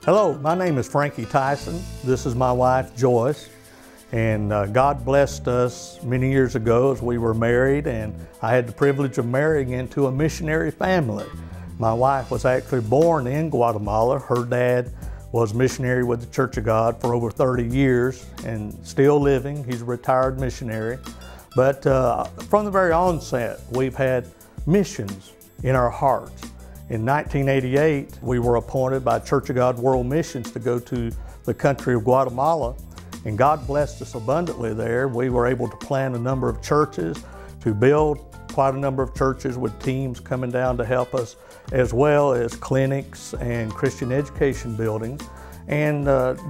Hello, my name is Frankie Tyson. This is my wife, Joyce. And God blessed us many years ago as we were married, and I had the privilege of marrying into a missionary family. My wife was actually born in Guatemala. Her dad was missionary with the Church of God for over 30 years and still living. He's a retired missionary. But from the very onset, we've had missions in our hearts. In 1988, we were appointed by Church of God World Missions to go to the country of Guatemala, and God blessed us abundantly there. We were able to plant a number of churches, to build quite a number of churches with teams coming down to help us, as well as clinics and Christian education buildings, and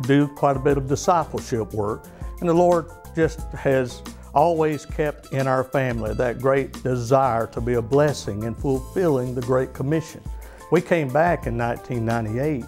do quite a bit of discipleship work. And the Lord just has always kept in our family that great desire to be a blessing in fulfilling the Great Commission. We came back in 1998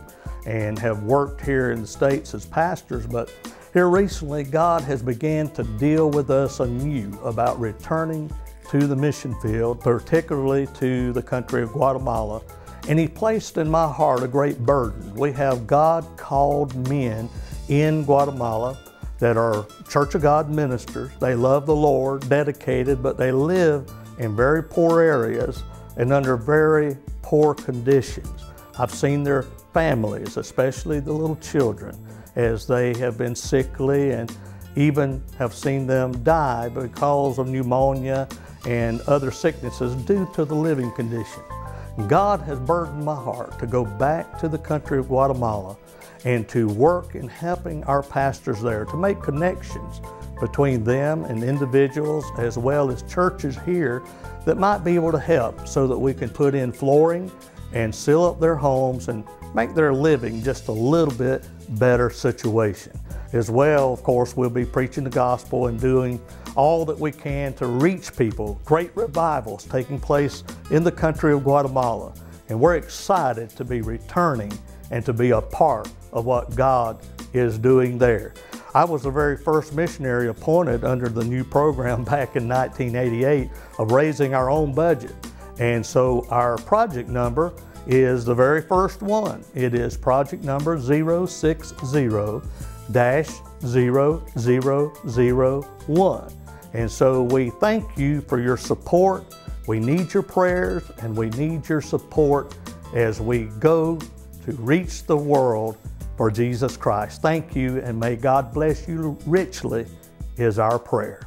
and have worked here in the States as pastors, but here recently God has begun to deal with us anew about returning to the mission field, particularly to the country of Guatemala. And He placed in my heart a great burden. We have God-called men in Guatemala that are Church of God ministers. They love the Lord, dedicated, but they live in very poor areas and under very poor conditions. I've seen their families, especially the little children, as they have been sickly, and even have seen them die because of pneumonia and other sicknesses due to the living condition. God has burdened my heart to go back to the country of Guatemala and to work in helping our pastors there, to make connections between them and individuals as well as churches here that might be able to help, so that we can put in flooring and seal up their homes and make their living just a little bit better situation. As well, of course, we'll be preaching the gospel and doing all that we can to reach people. Great revivals taking place in the country of Guatemala, and we're excited to be returning and to be a part of what God is doing there. I was the very first missionary appointed under the new program back in 1988 of raising our own budget. And so our project number is the very first one. It is project number 060-0001. And so we thank you for your support. We need your prayers and we need your support as we go to reach the world for Jesus Christ. Thank you, and may God bless you richly is our prayer.